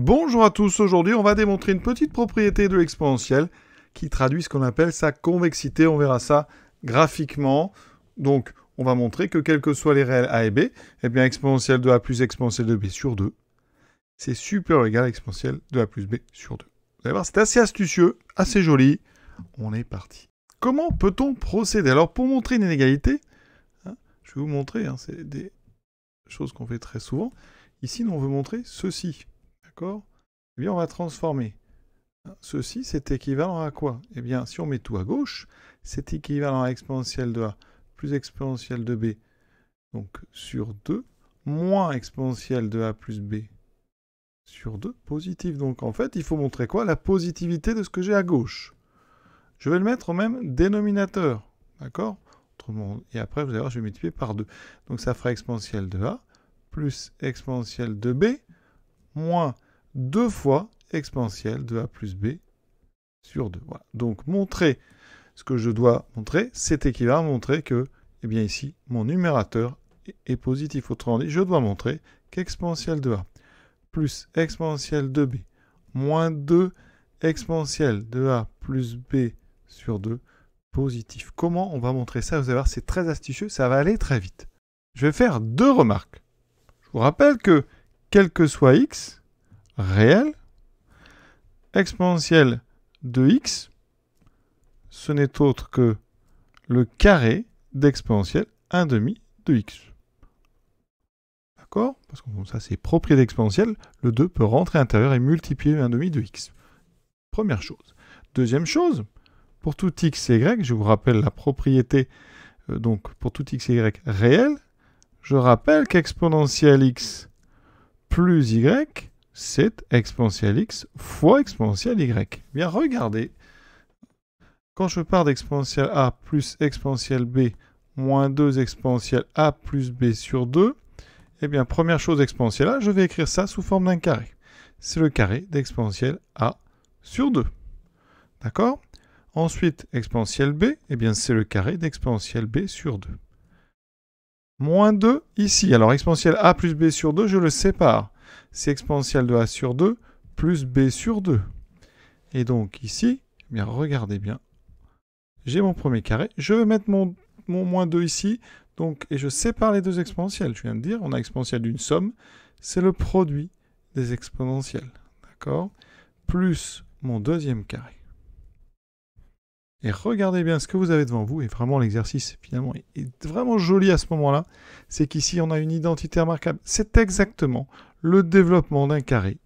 Bonjour à tous, aujourd'hui on va démontrer une petite propriété de l'exponentielle qui traduit ce qu'on appelle sa convexité. On verra ça graphiquement. Donc on va montrer que quels que soient les réels a et b, eh bien exponentielle de a plus exponentielle de b sur 2, c'est supérieur ou égal à exponentielle de a plus b sur 2. Vous allez voir, c'est assez astucieux, assez joli. On est parti. Comment peut-on procéder? Alors pour montrer une inégalité, je vais vous montrer, c'est des choses qu'on fait très souvent. Ici, nous on veut montrer ceci. D'accord? Eh bien, on va transformer. Ceci, c'est équivalent à quoi? Eh bien, si on met tout à gauche, c'est équivalent à exponentielle de a plus exponentielle de b, donc sur 2, moins exponentielle de a plus b sur 2, positif. Donc, en fait, il faut montrer quoi? La positivité de ce que j'ai à gauche. Je vais le mettre au même dénominateur. D'accord? Et après, vous allez voir, je vais multiplier par 2. Donc, ça fera exponentielle de a plus exponentielle de b moins 2 fois exponentielle de a plus b sur 2. Voilà. Donc, montrer ce que je dois montrer, c'est équivalent à montrer que, eh bien ici, mon numérateur est positif. Autrement dit, je dois montrer qu'exponentielle de a plus exponentielle de b moins 2 exponentielle de a plus b sur 2 positif. Comment on va montrer ça? Vous allez voir, c'est très astucieux, ça va aller très vite. Je vais faire deux remarques. Je vous rappelle que, quel que soit x, réel, exponentielle de x, ce n'est autre que le carré d'exponentielle 1 demi de x. D'accord? Parce que ça, c'est propriété exponentielle. Le 2 peut rentrer à l'intérieur et multiplier 1 demi de x. Première chose. Deuxième chose, pour tout x et y, je vous rappelle la propriété, donc pour tout x et y réel, je rappelle qu'exponentielle x plus y, c'est exponentielle x fois exponentielle y. Bien, regardez. Quand je pars d'exponentielle a plus exponentielle b moins 2 exponentielle a plus b sur 2, eh bien, première chose exponentielle a, je vais écrire ça sous forme d'un carré. C'est le carré d'exponentielle a sur 2. D'accord? Ensuite, exponentielle b, eh bien, c'est le carré d'exponentielle b sur 2. Moins 2 ici. Alors, exponentielle a plus b sur 2, je le sépare. C'est exponentielle de a sur 2 plus b sur 2. Et donc, ici, eh bien, regardez bien. J'ai mon premier carré. Je vais mettre mon moins 2 ici. Donc, et je sépare les deux exponentielles. Je viens de dire, on a exponentielle d'une somme. C'est le produit des exponentielles. D'accord? Plus mon deuxième carré. Et regardez bien ce que vous avez devant vous. Et vraiment, l'exercice, finalement, est vraiment joli à ce moment-là. C'est qu'ici, on a une identité remarquable. C'est exactement le développement d'un carré.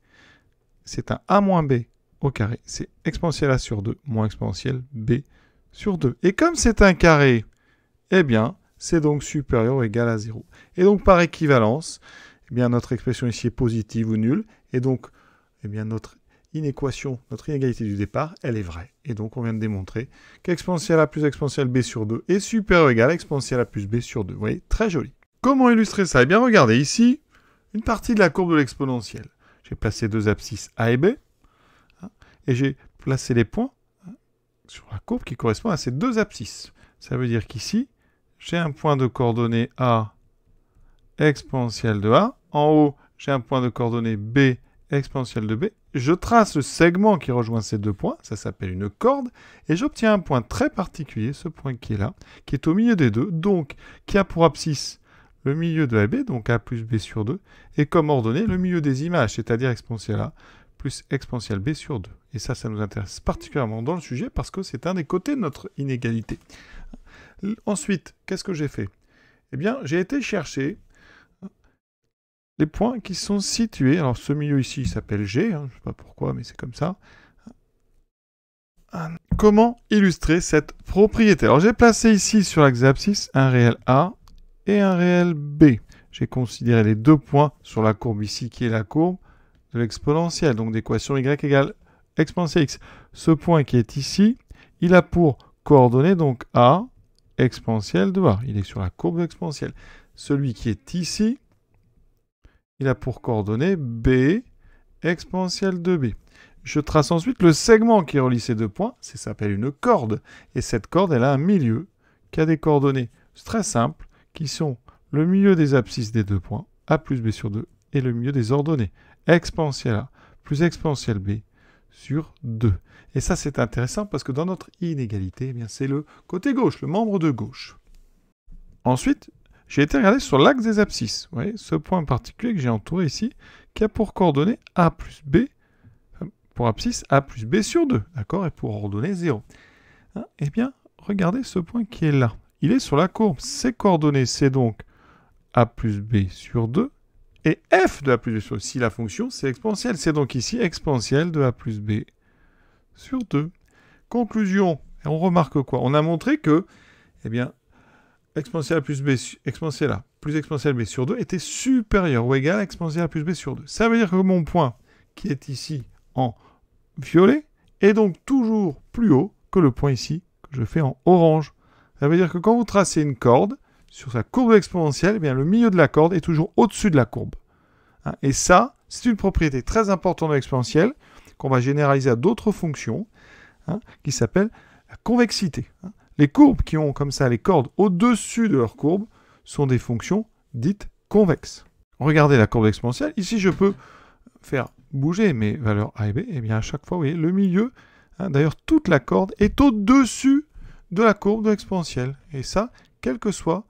C'est un a moins b au carré. C'est exponentielle a sur 2 moins exponentielle b sur 2. Et comme c'est un carré, eh bien, c'est donc supérieur ou égal à 0. Et donc, par équivalence, eh bien, notre expression ici est positive ou nulle. Et donc, eh bien, notre inéquation, notre inégalité du départ, elle est vraie. Et donc, on vient de démontrer qu'exponentielle a plus exponentielle b sur 2 est supérieur ou égal à exponentielle a plus b sur 2. Vous voyez, très joli. Comment illustrer ça? Eh bien, regardez ici, une partie de la courbe de l'exponentielle. J'ai placé deux abscisses a et b. Et j'ai placé les points sur la courbe qui correspond à ces deux abscisses. Ça veut dire qu'ici, j'ai un point de coordonnées a exponentielle de a. En haut, j'ai un point de coordonnées b exponentielle de b. Je trace le segment qui rejoint ces deux points, ça s'appelle une corde, et j'obtiens un point très particulier, ce point qui est là, qui est au milieu des deux, donc qui a pour abscisse le milieu de AB, donc a plus b sur 2, et comme ordonnée, le milieu des images, c'est-à-dire exponentielle a plus exponentielle b sur 2. Et ça nous intéresse particulièrement dans le sujet parce que c'est un des côtés de notre inégalité. Ensuite, qu'est-ce que j'ai fait? Eh bien, j'ai été chercher les points qui sont situés. Alors, ce milieu ici, il s'appelle G. Je ne sais pas pourquoi, mais c'est comme ça. Comment illustrer cette propriété? Alors, j'ai placé ici sur l'axe abscisse un réel A et un réel B. J'ai considéré les deux points sur la courbe ici, qui est la courbe de l'exponentielle, donc d'équation y égale exponentielle x. Ce point qui est ici, il a pour coordonnée donc A exponentielle de A. Il est sur la courbe exponentielle. Celui qui est ici, il a pour coordonnée B exponentielle de B. Je trace ensuite le segment qui relie ces deux points. Ça s'appelle une corde. Et cette corde, elle a un milieu qui a des coordonnées très simples, qui sont le milieu des abscisses des deux points, a plus b sur 2, et le milieu des ordonnées, exponentielle a plus exponentielle b sur 2. Et ça, c'est intéressant parce que dans notre inégalité, eh bien, c'est le côté gauche, le membre de gauche. Ensuite, j'ai été regarder sur l'axe des abscisses. Vous voyez, ce point particulier que j'ai entouré ici, qui a pour coordonnées a plus b, pour abscisse a plus b sur 2, d'accord, et pour ordonnée 0. Hein, eh bien, regardez ce point qui est là. Il est sur la courbe. Ses coordonnées, c'est donc a plus b sur 2, et f de a plus b sur 2. Si la fonction, c'est exponentielle, c'est donc ici exponentielle de a plus b sur 2. Conclusion, on remarque quoi? On a montré que, eh bien, exponentielle a plus b, exponentielle a plus exponentielle b sur 2 était supérieur ou égal à exponentielle a plus b sur 2. Ça veut dire que mon point, qui est ici en violet, est donc toujours plus haut que le point ici, que je fais en orange. Ça veut dire que quand vous tracez une corde, sur sa courbe exponentielle, eh bien, le milieu de la corde est toujours au-dessus de la courbe. Hein, et ça, c'est une propriété très importante de l'exponentielle, qu'on va généraliser à d'autres fonctions, hein, qui s'appelle la convexité. Hein. Les courbes qui ont comme ça les cordes au-dessus de leur courbe sont des fonctions dites convexes. Regardez la courbe exponentielle. Ici, je peux faire bouger mes valeurs a et b. Et bien à chaque fois, vous voyez, le milieu, hein, d'ailleurs, toute la corde est au-dessus de la courbe de l'exponentielle. Et ça, quels que soient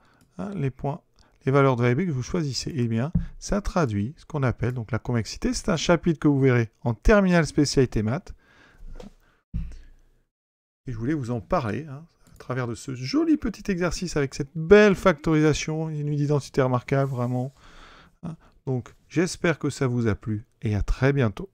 les points, les valeurs de a et b que vous choisissez. Et bien, ça traduit ce qu'on appelle donc la convexité. C'est un chapitre que vous verrez en terminale spécialité maths. Et je voulais vous en parler, hein, à travers de ce joli petit exercice avec cette belle factorisation, une identité remarquable, vraiment. Donc, j'espère que ça vous a plu et à très bientôt.